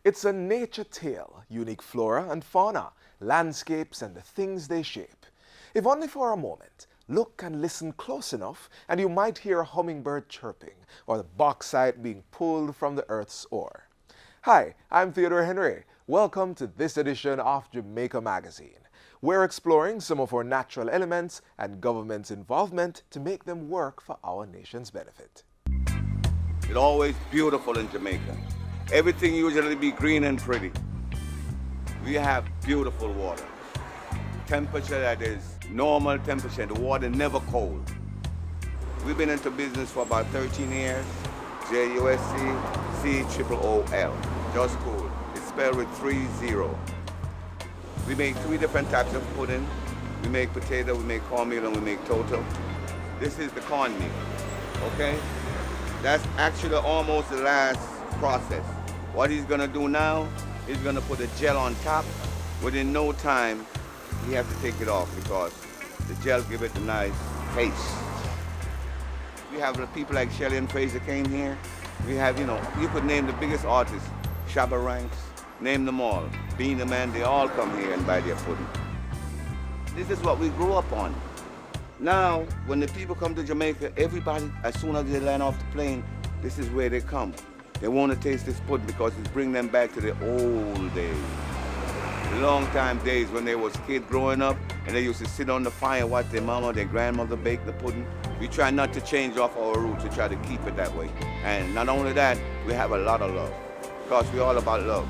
It's a nature tale, unique flora and fauna, landscapes and the things they shape. If only for a moment, look and listen close enough and you might hear a hummingbird chirping or the bauxite being pulled from the earth's ore. Hi, I'm Theodore Henry. Welcome to this edition of Jamaica Magazine. We're exploring some of our natural elements and government's involvement to make them work for our nation's benefit. It's always beautiful in Jamaica. Everything usually be green and pretty. We have beautiful water. Temperature that is normal temperature, the water never cold. We've been into business for about 13 years. JUSC-COOL, just cool. It's spelled with 3 0. We make 3 different types of pudding. We make potato, we make cornmeal, and we make toto. This is the cornmeal, okay? That's actually almost the last process. What he's gonna do now, he's gonna put a gel on top. Within no time, he has to take it off because the gel give it a nice taste. We have people like Shelley and Fraser came here. We have, you could name the biggest artists, Shabba Ranks, name them all. Being the Man, they all come here and buy their pudding. This is what we grew up on. Now, when the people come to Jamaica, everybody, as soon as they land off the plane, this is where they come. They want to taste this pudding because it brings them back to the old days. The long time days when they was kids growing up and they used to sit on the fire and watch their mama, their grandmother bake the pudding. We try not to change off our roots, we try to keep it that way. And not only that, we have a lot of love because we're all about love.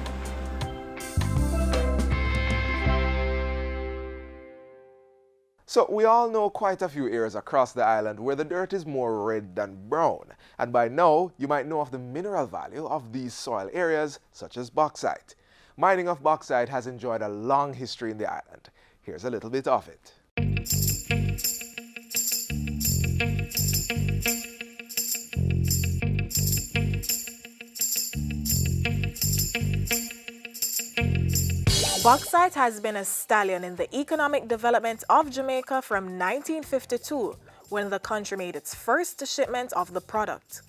So we all know quite a few areas across the island where the dirt is more red than brown. And by now, you might know of the mineral value of these soil areas, such as bauxite. Mining of bauxite has enjoyed a long history in the island. Here's a little bit of it. Bauxite has been a stallion in the economic development of Jamaica from 1952, when the country made its first shipment of the product.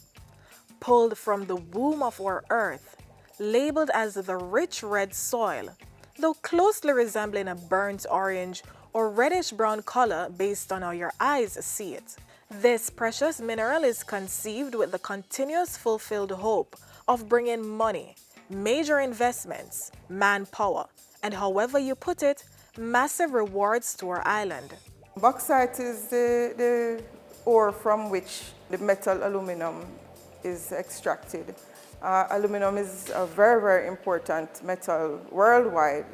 Pulled from the womb of our earth, labeled as the rich red soil, though closely resembling a burnt orange or reddish-brown color based on how your eyes see it. This precious mineral is conceived with the continuous fulfilled hope of bringing money, major investments, manpower, and however you put it, massive rewards to our island. Bauxite is the ore from which the metal aluminum is extracted. Aluminum is a very, very important metal worldwide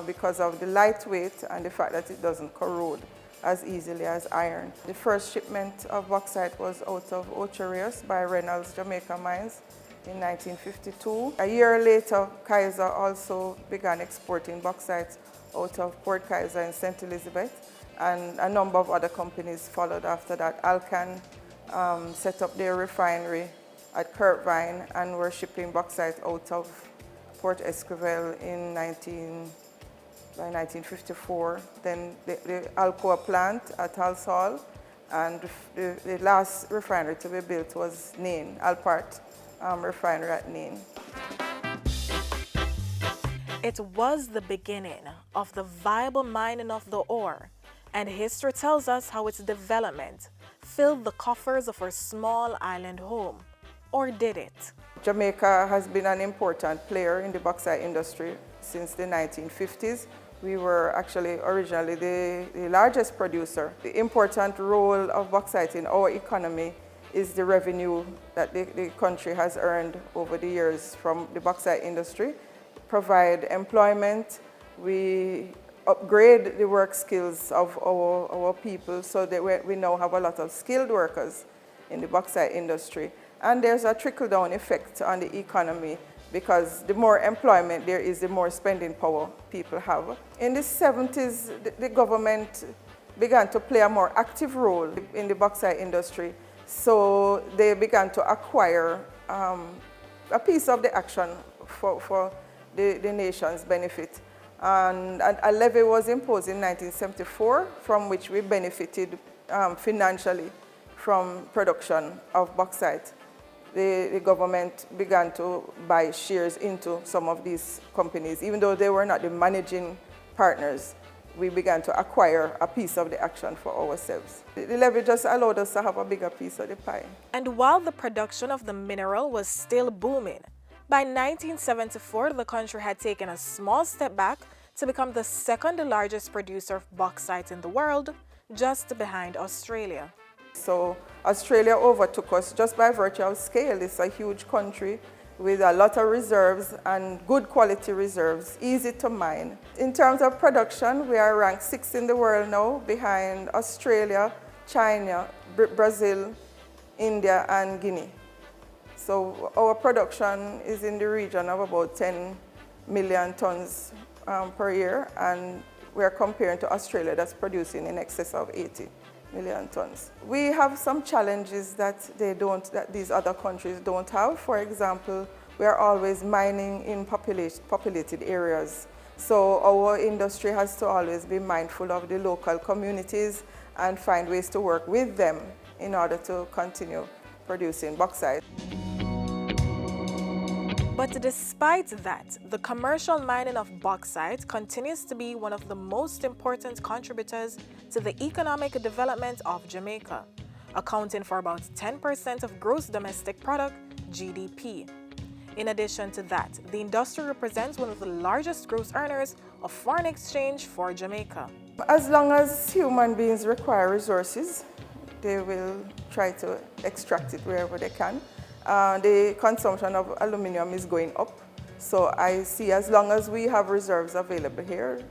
because of the lightweight and the fact that it doesn't corrode as easily as iron. The first shipment of bauxite was out of Ocho Rios by Reynolds Jamaica Mines in 1952. A year later, Kaiser also began exporting bauxite out of Port Kaiser in St. Elizabeth, and a number of other companies followed after that. Alcan set up their refinery at Kirkvine and were shipping bauxite out of Port Esquivel by 1954. Then the Alcoa plant at Halsall, and the last refinery to be built was Nain, Alpart refinery at Nain. It was the beginning of the viable mining of the ore, and history tells us how its development filled the coffers of our small island home. Or did it? Jamaica has been an important player in the bauxite industry since the 1950s. We were actually originally the largest producer. The important role of bauxite in our economy is the revenue that the country has earned over the years from the bauxite industry. Provide employment, we upgrade the work skills of our people so that we now have a lot of skilled workers in the bauxite industry. And there's a trickle-down effect on the economy because the more employment there is, the more spending power people have. In the 70s, the government began to play a more active role in the bauxite industry. So they began to acquire a piece of the action for the nation's benefit. And a levy was imposed in 1974 from which we benefited financially from production of bauxite. the government began to buy shares into some of these companies. Even though they were not the managing partners, we began to acquire a piece of the action for ourselves. The levy just allowed us to have a bigger piece of the pie. And while the production of the mineral was still booming, by 1974 the country had taken a small step back to become the second largest producer of bauxite in the world, just behind Australia. So Australia overtook us just by virtue of scale. It's a huge country with a lot of reserves and good quality reserves, easy to mine. In terms of production, we are ranked 6th in the world now, behind Australia, China, Brazil, India, and Guinea. So our production is in the region of about 10 million tons per year, and we're comparing to Australia that's producing in excess of 80 million tons. We have some challenges that these other countries don't have. For example, we are always mining in populated areas. So our industry has to always be mindful of the local communities and find ways to work with them in order to continue producing bauxite. But despite that, the commercial mining of bauxite continues to be one of the most important contributors to the economic development of Jamaica, accounting for about 10% of gross domestic product, GDP. In addition to that, the industry represents one of the largest gross earners of foreign exchange for Jamaica. As long as human beings require resources, they will try to extract it wherever they can. The consumption of aluminum is going up. So I see as long as we have reserves available here,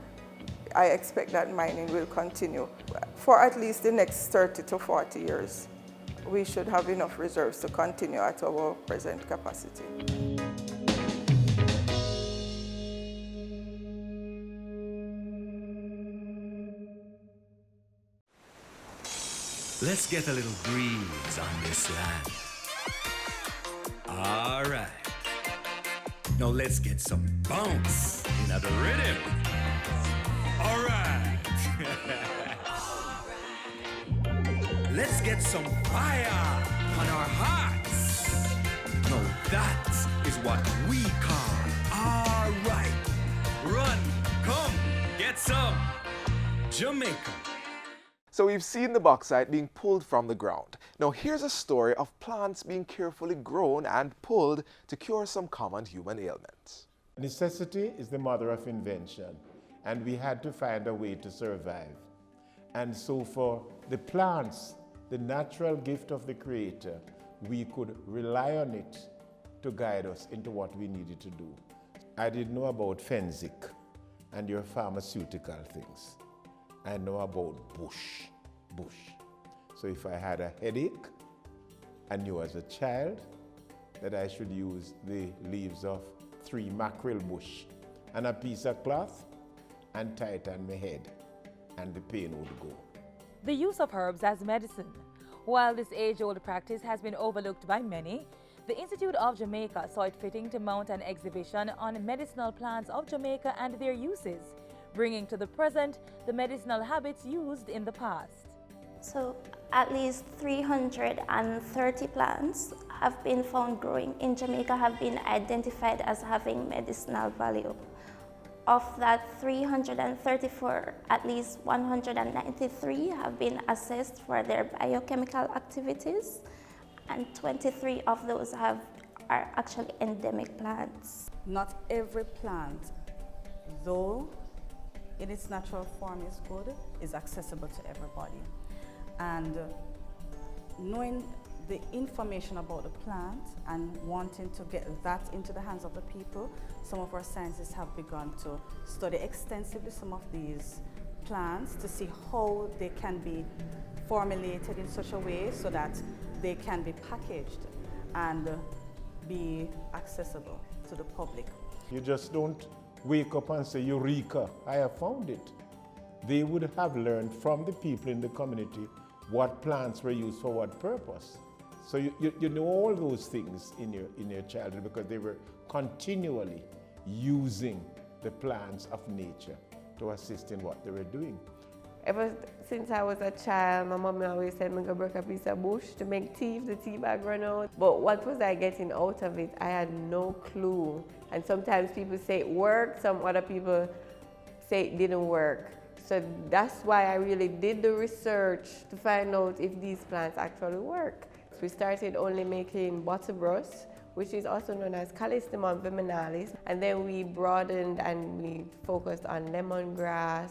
I expect that mining will continue. For at least the next 30 to 40 years, we should have enough reserves to continue at our present capacity. Let's get a little breeze on this land. All right. Now let's get some bounce in the rhythm. All right. Let's get some fire on our hearts. Now that is what we call all right. Run, come, get some Jamaica. So we've seen the bauxite being pulled from the ground. Now here's a story of plants being carefully grown and pulled to cure some common human ailments. Necessity is the mother of invention, and we had to find a way to survive. And so for the plants, the natural gift of the Creator, we could rely on it to guide us into what we needed to do. I didn't know about Fenzik and your pharmaceutical things. I know about bush. So if I had a headache, I knew as a child that I should use the leaves of 3 mackerel bush and a piece of cloth and tie it on my head, and the pain would go. The use of herbs as medicine. While this age-old practice has been overlooked by many, the Institute of Jamaica saw it fitting to mount an exhibition on medicinal plants of Jamaica and their uses, bringing to the present the medicinal habits used in the past. So at least 330 plants have been found growing in Jamaica, have been identified as having medicinal value. Of that 334, at least 193 have been assessed for their biochemical activities, and 23 of those are actually endemic plants. Not every plant, though in its natural form is good, is accessible to everybody. And knowing the information about the plant and wanting to get that into the hands of the people, some of our scientists have begun to study extensively some of these plants to see how they can be formulated in such a way so that they can be packaged and be accessible to the public. You just don't wake up and say, Eureka, I have found it. They would have learned from the people in the community what plants were used for what purpose. So you know all those things in your childhood because they were continually using the plants of nature to assist in what they were doing. Ever since I was a child, my mom always said me go break a piece of bush to make tea if the tea bag run out. But what was I getting out of it? I had no clue. And sometimes people say it worked, some other people say it didn't work. So that's why I really did the research to find out if these plants actually work. We started only making butterbrush, which is also known as Callistemon viminalis. And then we broadened and we focused on lemongrass.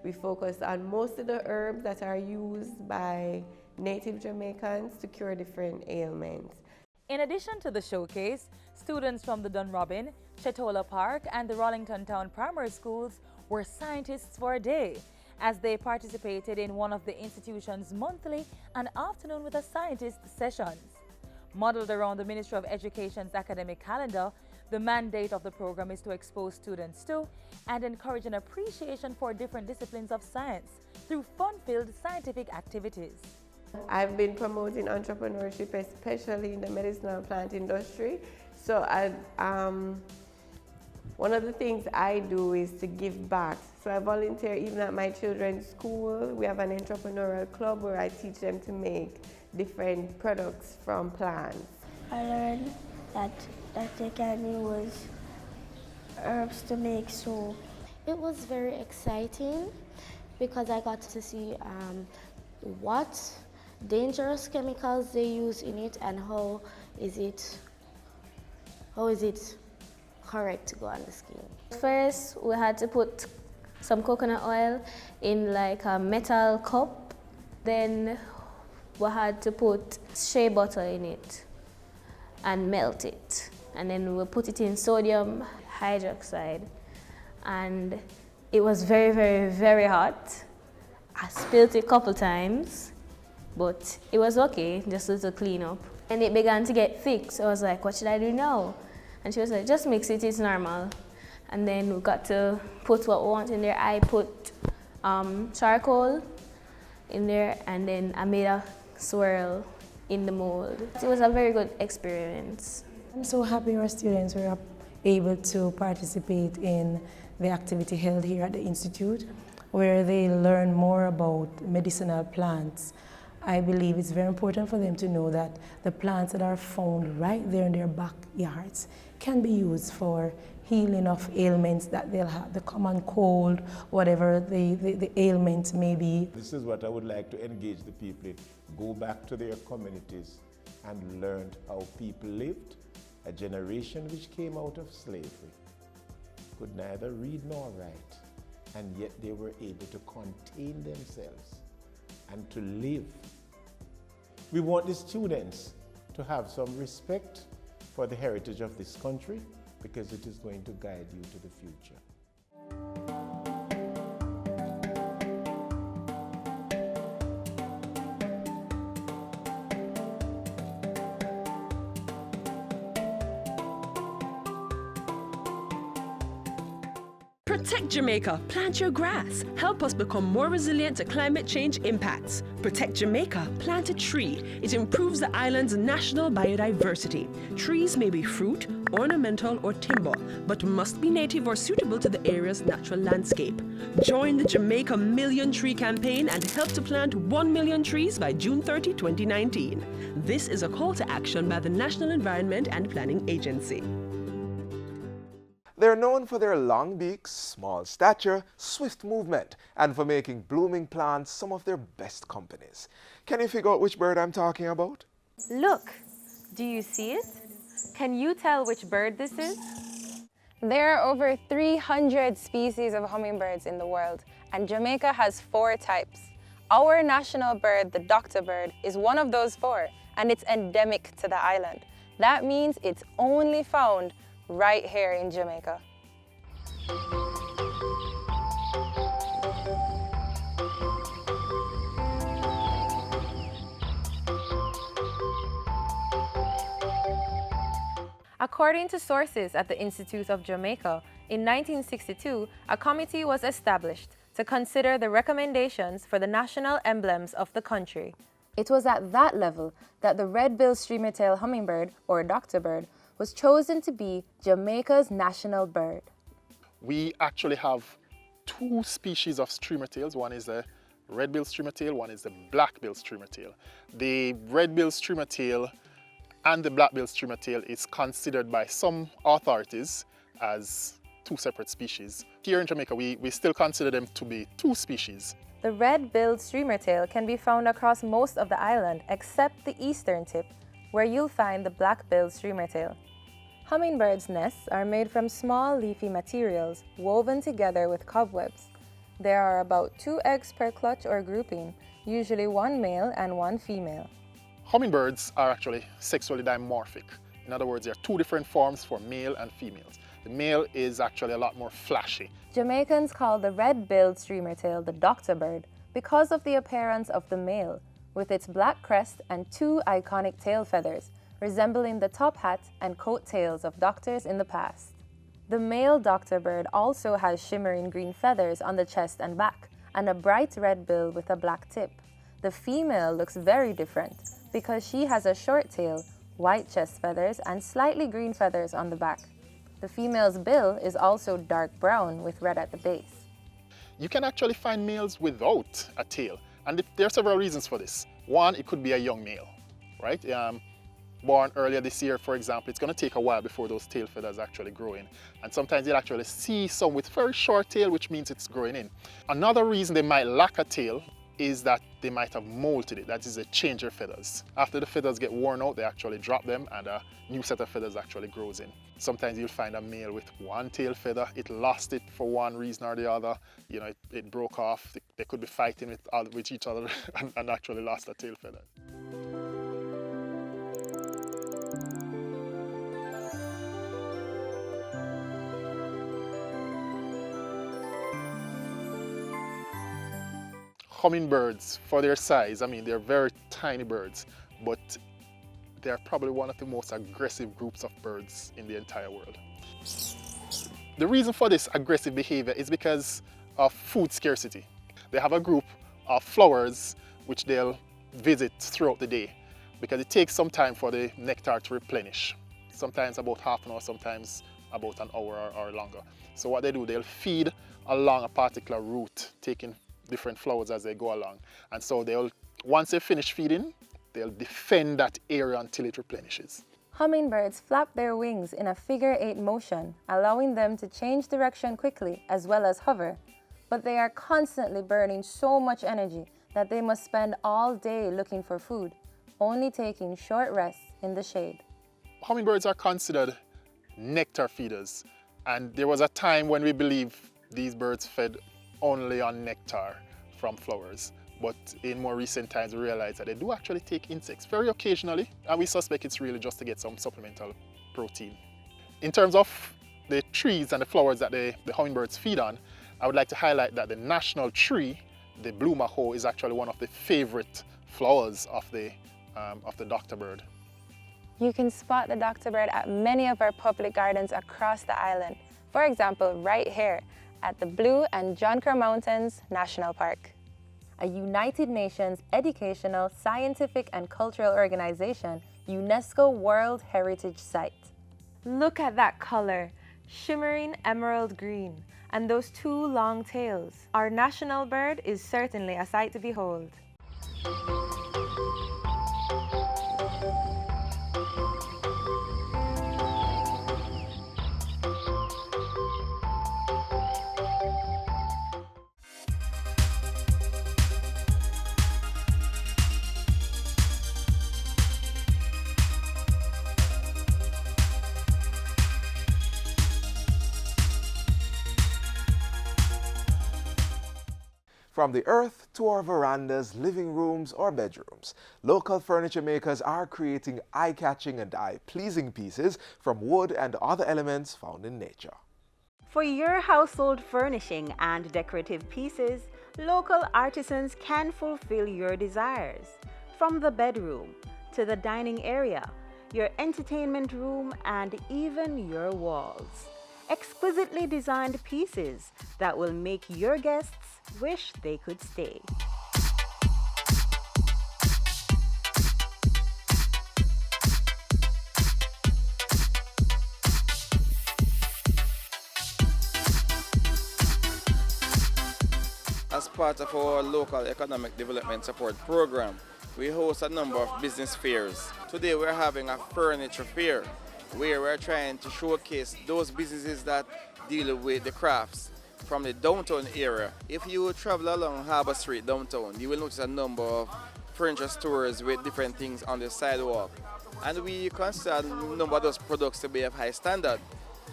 We focused on most of the herbs that are used by native Jamaicans to cure different ailments. In addition to the showcase, students from the Dunrobin, Chetola Park, and the Rollington Town primary schools were scientists for a day, as they participated in one of the institution's monthly and afternoon with a scientist sessions. Modeled around the Ministry of Education's academic calendar, the mandate of the program is to expose students to and encourage an appreciation for different disciplines of science through fun-filled scientific activities. I've been promoting entrepreneurship, especially in the medicinal plant industry. So one of the things I do is to give back. So I volunteer even at my children's school. We have an entrepreneurial club where I teach them to make different products from plants. I learned that they can use herbs to make soap. It was very exciting because I got to see what dangerous chemicals they use in it and how is it correct to go on the skin. First, we had to put some coconut oil in like a metal cup. Then we had to put shea butter in it and melt it. And then we put it in sodium hydroxide. And it was very, very, very hot. I spilled it a couple times, but it was okay, just a little clean up. And it began to get thick, so I was like, what should I do now? And she was like, just mix it, it's normal. And then we got to put what we want in there. I put charcoal in there, and then I made a swirl in the mold. It was a very good experience. I'm so happy our students were able to participate in the activity held here at the Institute, where they learn more about medicinal plants. I believe it's very important for them to know that the plants that are found right there in their backyards can be used for healing of ailments that they'll have, the common cold, whatever the ailment may be. This is what I would like to engage the people in. Go back to their communities and learn how people lived, a generation which came out of slavery, could neither read nor write, and yet they were able to contain themselves and to live. We want the students to have some respect for the heritage of this country, because it is going to guide you to the future. Protect Jamaica, plant your grass. Help us become more resilient to climate change impacts. Protect Jamaica, plant a tree. It improves the island's national biodiversity. Trees may be fruit, ornamental, or timber, but must be native or suitable to the area's natural landscape. Join the Jamaica Million Tree Campaign and help to plant 1 million trees by June 30, 2019. This is a call to action by the National Environment and Planning Agency. They're known for their long beaks, small stature, swift movement, and for making blooming plants some of their best companies. Can you figure out which bird I'm talking about? Look, do you see it? Can you tell which bird this is? There are over 300 species of hummingbirds in the world, and Jamaica has 4 types. Our national bird, the doctor bird, is one of those 4, and it's endemic to the island. That means it's only found right here in Jamaica. According to sources at the Institute of Jamaica, in 1962, a committee was established to consider the recommendations for the national emblems of the country. It was at that level that the red-billed streamer-tailed hummingbird, or doctor bird, was chosen to be Jamaica's national bird. We actually have 2 species of streamer tails. One is the red-billed streamer tail, one is the black-billed streamer tail. The red-billed streamer tail and the black-billed streamer tail is considered by some authorities as two separate species. Here in Jamaica, we still consider them to be two species. The red-billed streamer tail can be found across most of the island except the eastern tip, where you'll find the black-billed streamer tail. Hummingbirds' nests are made from small leafy materials woven together with cobwebs. There are about 2 eggs per clutch or grouping, usually one male and one female. Hummingbirds are actually sexually dimorphic. In other words, there are two different forms for male and females. The male is actually a lot more flashy. Jamaicans call the red-billed streamer tail the doctor bird because of the appearance of the male, with its black crest and 2 iconic tail feathers, resembling the top hat and coat tails of doctors in the past. The male doctor bird also has shimmering green feathers on the chest and back, and a bright red bill with a black tip. The female looks very different because she has a short tail, white chest feathers, and slightly green feathers on the back. The female's bill is also dark brown with red at the base. You can actually find males without a tail, and there are several reasons for this. One, it could be a young male, right? Born earlier this year, for example, it's going to take a while before those tail feathers actually grow in. And sometimes you'll actually see some with very short tail, which means it's growing in. Another reason they might lack a tail is that they might have molted it. That is, they change their feathers. After the feathers get worn out, they actually drop them and a new set of feathers actually grows in. Sometimes you'll find a male with one tail feather. It lost it for one reason or the other. You know, it broke off. They could be fighting with each other and actually lost a tail feather. Hummingbirds, for their size, I mean, they're very tiny birds, but they're probably one of the most aggressive groups of birds in the entire world. The reason for this aggressive behavior is because of food scarcity. They have a group of flowers which they'll visit throughout the day because it takes some time for the nectar to replenish. Sometimes about half an hour, sometimes about an hour or longer. So what they do, they'll feed along a particular route, taking different flowers as they go along. And so once they finish feeding, they'll defend that area until it replenishes. Hummingbirds flap their wings in a figure-8 motion, allowing them to change direction quickly as well as hover. But they are constantly burning so much energy that they must spend all day looking for food, only taking short rests in the shade. Hummingbirds are considered nectar feeders, and there was a time when we believed these birds fed only on nectar from flowers. But in more recent times, we realized that they do actually take insects very occasionally, and we suspect it's really just to get some supplemental protein. In terms of the trees and the flowers that the hummingbirds feed on, I would like to highlight that the national tree, the blue maho, is actually one of the favorite flowers of the doctor bird. You can spot the doctor bird at many of our public gardens across the island. For example, right here at the Blue and John Crow Mountains National Park. A United Nations educational, scientific and cultural organization, UNESCO World Heritage Site. Look at that color, shimmering emerald green, and those 2 long tails. Our national bird is certainly a sight to behold. From the earth to our verandas, living rooms, or bedrooms, local furniture makers are creating eye-catching and eye-pleasing pieces from wood and other elements found in nature. For your household furnishing and decorative pieces, local artisans can fulfill your desires. From the bedroom to the dining area, your entertainment room, and even your walls. Exquisitely designed pieces that will make your guests wish they could stay. As part of our local economic development support program, we host a number of business fairs. Today we're having a furniture fair where we're trying to showcase those businesses that deal with the crafts from the downtown area. If you travel along Harbour Street downtown, you will notice a number of furniture stores with different things on the sidewalk. And we consider a number of those products to be of high standard.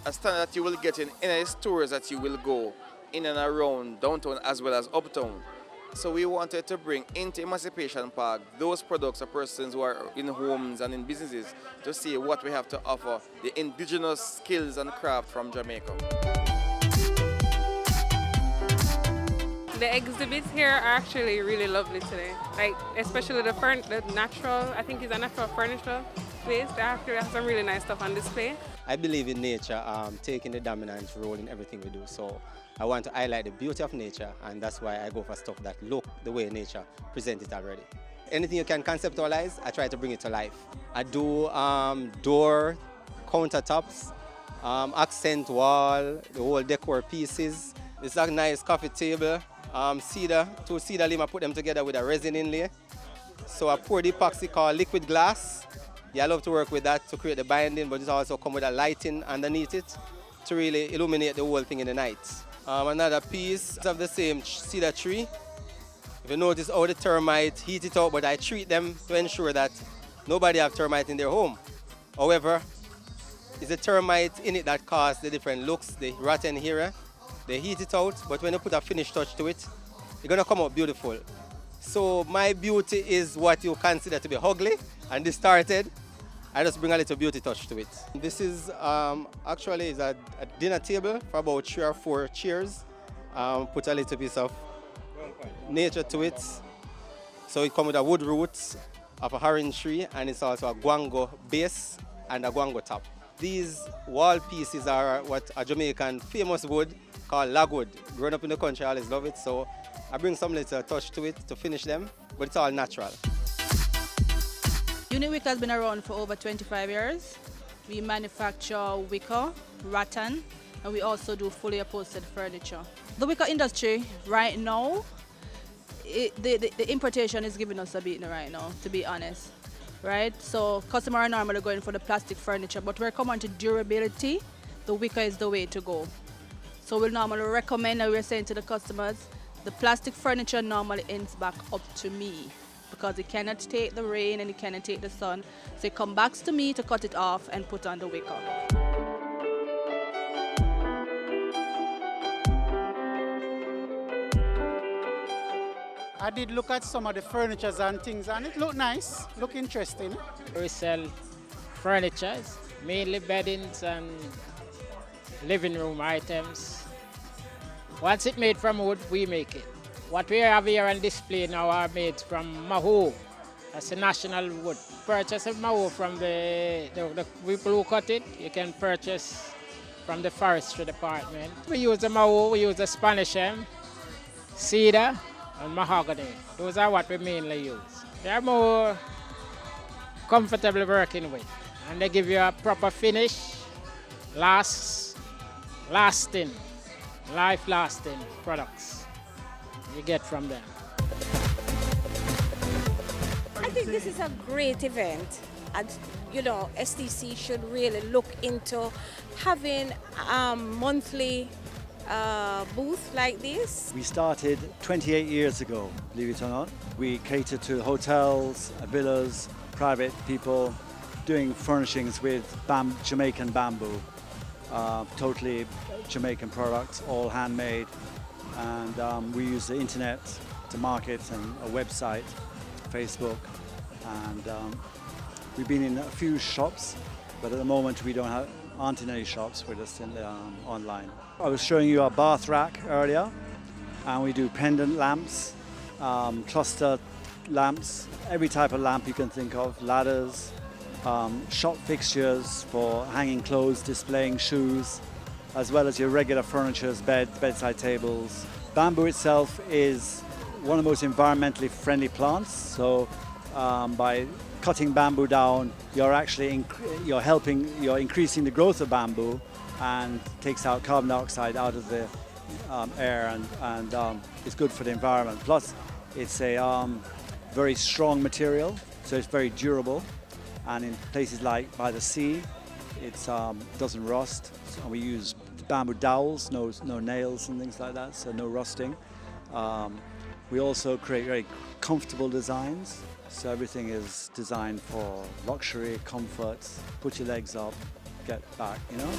A standard that you will get in any stores that you will go in and around downtown as well as uptown. So we wanted to bring into Emancipation Park those products of persons who are in homes and in businesses to see what we have to offer, the indigenous skills and craft from Jamaica. The exhibits here are actually really lovely today. Like especially the natural, I think it's a natural furniture place. They actually have some really nice stuff on display. I believe in nature taking the dominant role in everything we do. So I want to highlight the beauty of nature, and that's why I go for stuff that look the way nature presents it already. Anything you can conceptualize, I try to bring it to life. I do door, countertops, accent wall, the whole decor pieces. It's a nice coffee table, two cedar limb, I put them together with a resin inlay. So I pour the epoxy called liquid glass. Yeah, I love to work with that to create the binding, but it also comes with a lighting underneath it to really illuminate the whole thing in the night. Another piece of the same cedar tree. If you notice how the termite heat it out, but I treat them to ensure that nobody have termite in their home. However, it's the termite in it that causes the different looks, the rotten here. They heat it out, but when you put a finished touch to it, it's gonna come out beautiful. So my beauty is what you consider to be ugly and distorted. I just bring a little beauty touch to it. This is actually is a dinner table for about 3 or 4 chairs. Put a little piece of nature to it. So it comes with a wood root of a orange tree, and it's also a guango base and a guango top. These wall pieces are what a Jamaican famous wood called logwood. Growing up in the country, I always love it, so I bring some little touch to it to finish them, but it's all natural. Uniwick has been around for over 25 years. We manufacture wicker, rattan, and we also do fully upholstered furniture. The wicker industry right now, the importation is giving us a beating right now, to be honest. Right? So customers are normally going for the plastic furniture, but when it comes to durability, the wicker is the way to go. So we'll normally recommend, and we're saying to the customers, the plastic furniture normally ends back up to me, because it cannot take the rain and it cannot take the sun. So it comes back to me to cut it off and put on the wicker. I did look at some of the furnitures and things, and it looked nice, looked interesting. We sell furniture, mainly beddings and living room items. Once it's made from wood, we make it. What we have here on display now are made from maho. That's a national wood. Purchase of maho from the people who cut it. You can purchase from the forestry department. We use the maho, we use the Spanish elm, cedar, and mahogany. Those are what we mainly use. They are more comfortable working with, and they give you a proper finish, lasting, life-lasting products you get from them. I think this is a great event, and STC should really look into having monthly booth like this. We started 28 years ago, believe it or not. We cater to hotels, villas, private people, doing furnishings with Jamaican bamboo, totally Jamaican products, all handmade. And we use the internet to market, and a website, Facebook. And we've been in a few shops, but at the moment we aren't in any shops, we're just in online. I was showing you our bath rack earlier, and we do pendant lamps, cluster lamps, every type of lamp you can think of, ladders, shop fixtures for hanging clothes, displaying shoes, as well as your regular furniture, bedside tables. Bamboo itself is one of the most environmentally friendly plants, so by cutting bamboo down, you're increasing the growth of bamboo and takes out carbon dioxide out of the air and it's good for the environment. Plus, it's a very strong material, so it's very durable. And in places like by the sea, it doesn't rust. So we use bamboo dowels, no nails and things like that, so no rusting. We also create very comfortable designs. So everything is designed for luxury, comfort, put your legs up, get back, you know?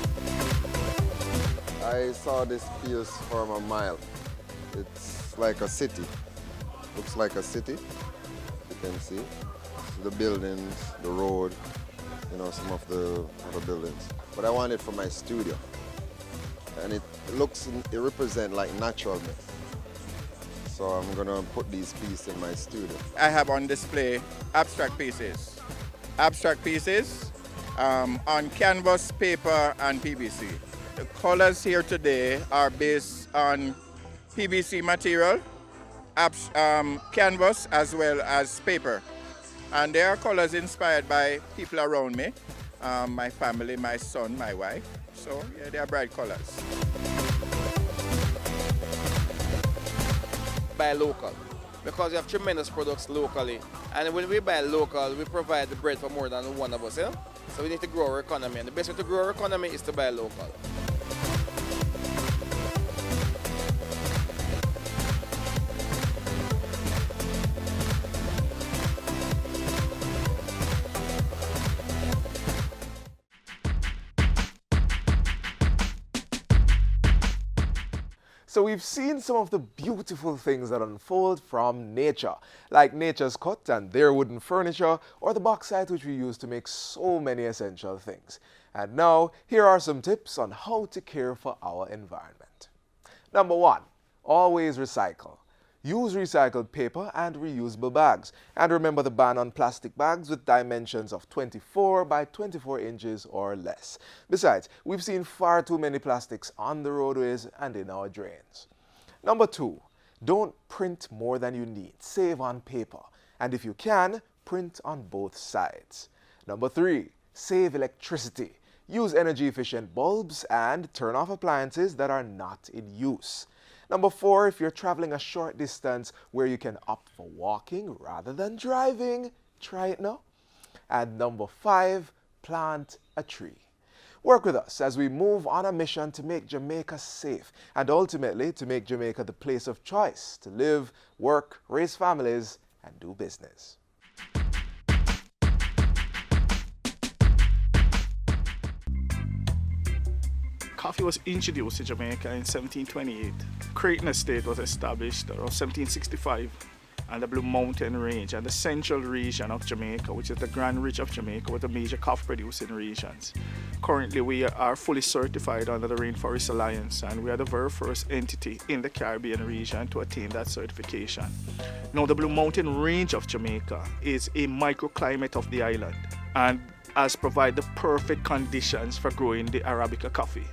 I saw this piece from a mile. It's like a city. Looks like a city, you can see. The buildings, the road, you know, some of the other buildings. But I want it for my studio. And it represents like naturalness. So I'm gonna put these pieces in my studio. I have on display abstract pieces. Abstract pieces on canvas, paper, and PVC. The colors here today are based on PVC material, canvas, as well as paper. And they are colors inspired by people around me, my family, my son, my wife. So yeah, they are bright colors. Buy local, because we have tremendous products locally, and when we buy local, we provide the bread for more than one of us, yeah? So we need to grow our economy, and the best way to grow our economy is to buy local. So we've seen some of the beautiful things that unfold from nature, like nature's cut and their wooden furniture, or the bauxite which we use to make so many essential things. And now, here are some tips on how to care for our environment. Number 1, always recycle. Use recycled paper and reusable bags. And remember the ban on plastic bags with dimensions of 24 by 24 inches or less. Besides, we've seen far too many plastics on the roadways and in our drains. Number 2, don't print more than you need. Save on paper. And if you can, print on both sides. Number 3, save electricity. Use energy-efficient bulbs and turn off appliances that are not in use. Number 4, if you're traveling a short distance where you can opt for walking rather than driving, try it now. And number 5, plant a tree. Work with us as we move on a mission to make Jamaica safe and ultimately to make Jamaica the place of choice to live, work, raise families, and do business. Coffee was introduced to Jamaica in 1728. Creighton Estate was established around 1765, and the Blue Mountain Range and the central region of Jamaica, which is the Grand Ridge of Jamaica, were the major coffee producing regions. Currently, we are fully certified under the Rainforest Alliance, and we are the very first entity in the Caribbean region to attain that certification. Now, the Blue Mountain Range of Jamaica is a microclimate of the island and has provided the perfect conditions for growing the Arabica coffee.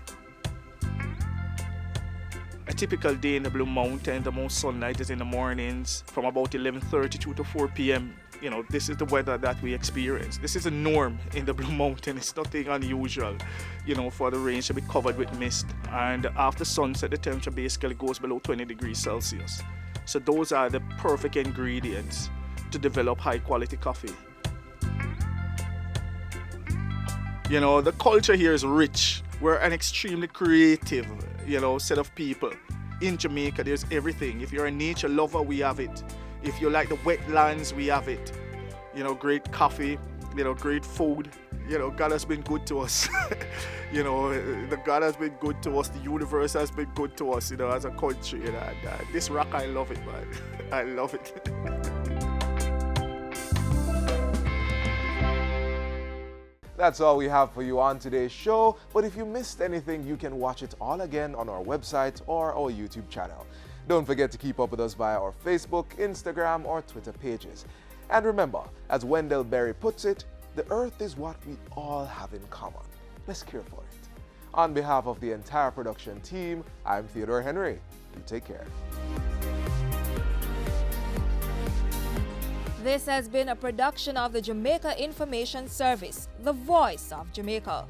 A typical day in the Blue Mountain, the most sunlight is in the mornings from about 11:32 to 4 p.m. You know, this is the weather that we experience. This is a norm in the Blue Mountain. It's nothing unusual, you know, for the range to be covered with mist. And after sunset, the temperature basically goes below 20 degrees Celsius. So those are the perfect ingredients to develop high quality coffee. You know, the culture here is rich. We're an extremely creative, you know, set of people. In Jamaica, there's everything. If you're a nature lover, we have it. If you like the wetlands, we have it. You know, great coffee, you know, great food. You know, God has been good to us. You know, God has been good to us. The universe has been good to us, you know, as a country. You know, and, this rock, I love it, man. I love it. That's all we have for you on today's show, but if you missed anything, you can watch it all again on our website or our YouTube channel. Don't forget to keep up with us via our Facebook, Instagram, or Twitter pages. And remember, as Wendell Berry puts it, the earth is what we all have in common. Let's care for it. On behalf of the entire production team, I'm Theodore Henry. You take care. This has been a production of the Jamaica Information Service, the voice of Jamaica.